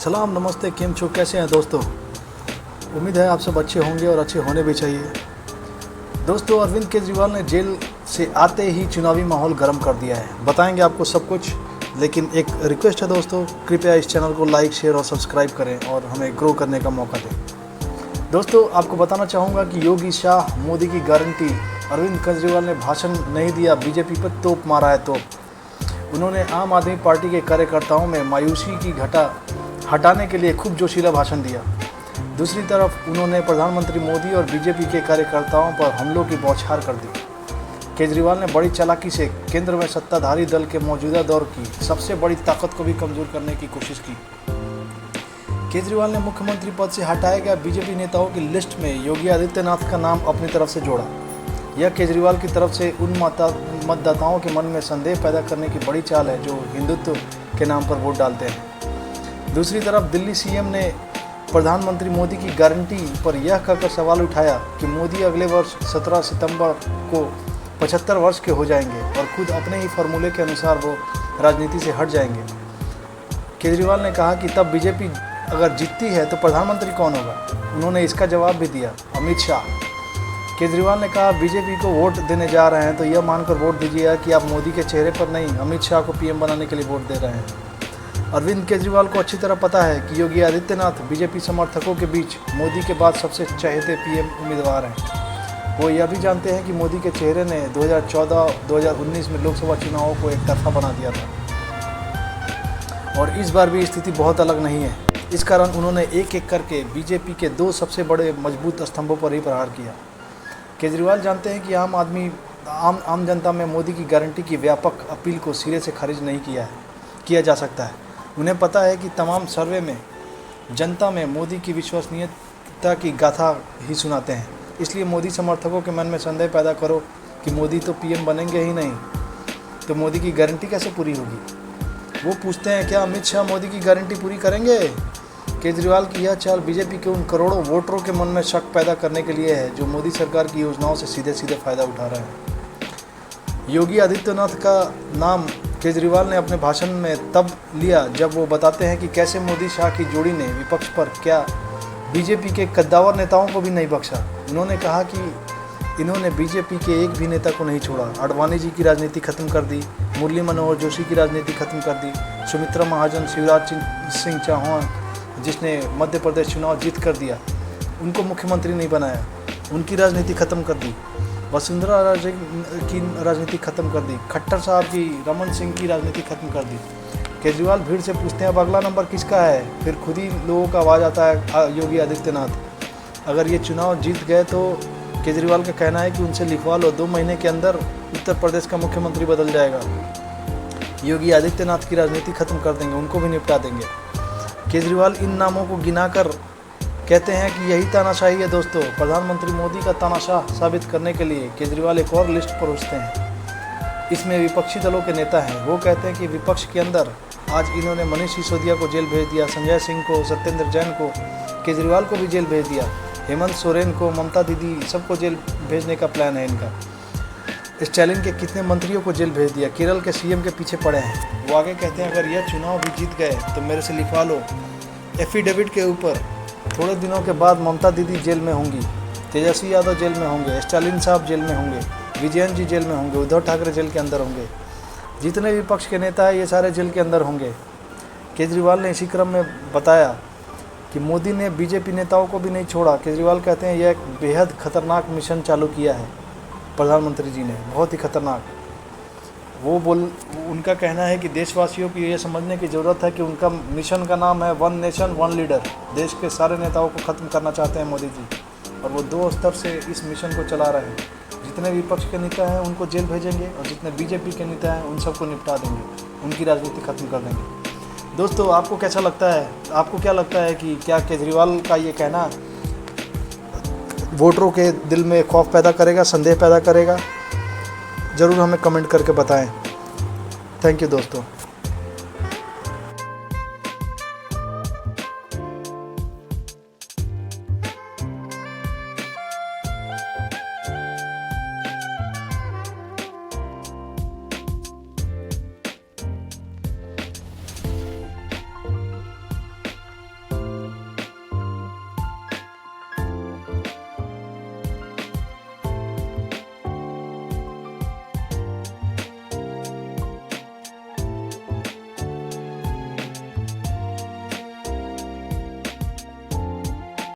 सलाम, नमस्ते, केम छो, कैसे हैं दोस्तों। उम्मीद है आप सब अच्छे होंगे और अच्छे होने भी चाहिए। दोस्तों, अरविंद केजरीवाल ने जेल से आते ही चुनावी माहौल गर्म कर दिया है। बताएंगे आपको सब कुछ, लेकिन एक रिक्वेस्ट है दोस्तों, कृपया इस चैनल को लाइक, शेयर और सब्सक्राइब करें और हमें ग्रो करने का मौका दें। दोस्तों, आपको बताना चाहूँगा कि योगी शाह मोदी की गारंटी, अरविंद केजरीवाल ने भाषण नहीं दिया, बीजेपी पर तोप मारा है तोप। उन्होंने आम आदमी पार्टी के कार्यकर्ताओं में मायूसी की घटा हटाने के लिए खूब जोशीला भाषण दिया। दूसरी तरफ उन्होंने प्रधानमंत्री मोदी और बीजेपी के कार्यकर्ताओं पर हमलों की बौछार कर दी। केजरीवाल ने बड़ी चालाकी से केंद्र में सत्ताधारी दल के मौजूदा दौर की सबसे बड़ी ताकत को भी कमज़ोर करने की कोशिश की। केजरीवाल ने मुख्यमंत्री पद से हटाए गए बीजेपी नेताओं की लिस्ट में योगी आदित्यनाथ का नाम अपनी तरफ से जोड़ा। यह केजरीवाल की तरफ से उन मतदाताओं के मन में संदेह पैदा करने की बड़ी चाल है जो हिंदुत्व के नाम पर वोट डालते हैं। दूसरी तरफ दिल्ली सीएम ने प्रधानमंत्री मोदी की गारंटी पर यह कहकर सवाल उठाया कि मोदी अगले वर्ष 17 सितंबर को 75 वर्ष के हो जाएंगे और खुद अपने ही फॉर्मूले के अनुसार वो राजनीति से हट जाएंगे। केजरीवाल ने कहा कि तब बीजेपी अगर जीतती है तो प्रधानमंत्री कौन होगा। उन्होंने इसका जवाब भी दिया, अमित शाह। केजरीवाल ने कहा, बीजेपी को वोट देने जा रहे हैं तो यह मानकर वोट दीजिएगा कि आप मोदी के चेहरे पर नहीं, अमित शाह को पीएम बनाने के लिए वोट दे रहे हैं। अरविंद केजरीवाल को अच्छी तरह पता है कि योगी आदित्यनाथ बीजेपी समर्थकों के बीच मोदी के बाद सबसे चहेते पीएम उम्मीदवार हैं। वो यह भी जानते हैं कि मोदी के चेहरे ने 2014-2019 में लोकसभा चुनावों को एकतरफा बना दिया था और इस बार भी स्थिति बहुत अलग नहीं है। इस कारण उन्होंने एक एक करके बीजेपी के दो सबसे बड़े मजबूत स्तंभों पर ही प्रहार किया। केजरीवाल जानते हैं कि आम जनता में मोदी की गारंटी की व्यापक अपील को सिरे से खारिज नहीं किया जा सकता है। उन्हें पता है कि तमाम सर्वे में जनता में मोदी की विश्वसनीयता की गाथा ही सुनाते हैं। इसलिए मोदी समर्थकों के मन में संदेह पैदा करो कि मोदी तो पीएम बनेंगे ही नहीं, तो मोदी की गारंटी कैसे पूरी होगी। वो पूछते हैं, क्या अमित शाह मोदी की गारंटी पूरी करेंगे। केजरीवाल की यह चाल बीजेपी के उन करोड़ों वोटरों के मन में शक पैदा करने के लिए है जो मोदी सरकार की योजनाओं से सीधे सीधे फ़ायदा उठा रहे हैं। योगी आदित्यनाथ का नाम केजरीवाल ने अपने भाषण में तब लिया जब वो बताते हैं कि कैसे मोदी शाह की जोड़ी ने विपक्ष पर क्या बीजेपी के कद्दावर नेताओं को भी नहीं बख्शा। उन्होंने कहा कि इन्होंने बीजेपी के एक भी नेता को नहीं छोड़ा। अडवाणी जी की राजनीति खत्म कर दी, मुरली मनोहर जोशी की राजनीति खत्म कर दी, सुमित्रा महाजन, शिवराज सिंह चौहान जिसने मध्य प्रदेश चुनाव जीत कर दिया, उनको मुख्यमंत्री नहीं बनाया, उनकी राजनीति खत्म कर दी। वसुंधरा राजे की राजनीति खत्म कर दी। खट्टर साहब की, रमन सिंह की राजनीति खत्म कर दी। केजरीवाल भीड़ से पूछते हैं, अब अगला नंबर किसका है। फिर खुद ही लोगों का आवाज़ आता है, योगी आदित्यनाथ। अगर ये चुनाव जीत गए तो केजरीवाल का कहना है कि उनसे लिखवा लो, 2 महीने के अंदर उत्तर प्रदेश का मुख्यमंत्री बदल जाएगा। योगी आदित्यनाथ की राजनीति खत्म कर देंगे, उनको भी निपटा देंगे। केजरीवाल इन नामों को गिनाकर कहते हैं कि यही तानाशाही है। दोस्तों, प्रधानमंत्री मोदी का तानाशाह साबित करने के लिए केजरीवाल एक और लिस्ट परोसते हैं। इसमें विपक्षी दलों के नेता हैं। वो कहते हैं कि विपक्ष के अंदर आज इन्होंने मनीष सिसोदिया को जेल भेज दिया, संजय सिंह को, सत्येंद्र जैन को, केजरीवाल को भी जेल भेज दिया, हेमंत सोरेन को, ममता दीदी, सबको जेल भेजने का प्लान है इनका। स्टालिन के कितने मंत्रियों को जेल भेज दिया। केरल के सीएम के पीछे पड़े हैं। वो आगे कहते हैं, अगर यह चुनाव भी जीत गए तो मेरे से लिखवा लो एफिडेविट के ऊपर। थोड़े दिनों के बाद ममता दीदी जेल में होंगी, तेजस्वी यादव जेल में होंगे, स्टालिन साहब जेल में होंगे, विजयन जी जेल में होंगे, उद्धव ठाकरे जेल के अंदर होंगे, जितने विपक्ष के नेता हैं ये सारे जेल के अंदर होंगे। केजरीवाल ने इसी क्रम में बताया कि मोदी ने बीजेपी नेताओं को भी नहीं छोड़ा। केजरीवाल कहते हैं, यह एक बेहद खतरनाक मिशन चालू किया है प्रधानमंत्री जी ने, बहुत ही खतरनाक। उनका कहना है कि देशवासियों को ये समझने की ज़रूरत है कि उनका मिशन का नाम है वन नेशन वन लीडर। देश के सारे नेताओं को ख़त्म करना चाहते हैं मोदी जी, और वो 2 स्तर से इस मिशन को चला रहे हैं। जितने विपक्ष के नेता हैं उनको जेल भेजेंगे और जितने बीजेपी के नेता हैं उन सबको निपटा देंगे, उनकी राजनीति खत्म कर देंगे। दोस्तों, आपको कैसा लगता है, आपको क्या लगता है कि क्या केजरीवाल का ये कहना वोटरों के दिल में खौफ पैदा करेगा, संदेह पैदा करेगा? ज़रूर हमें कमेंट करके बताएं। थैंक यू दोस्तों।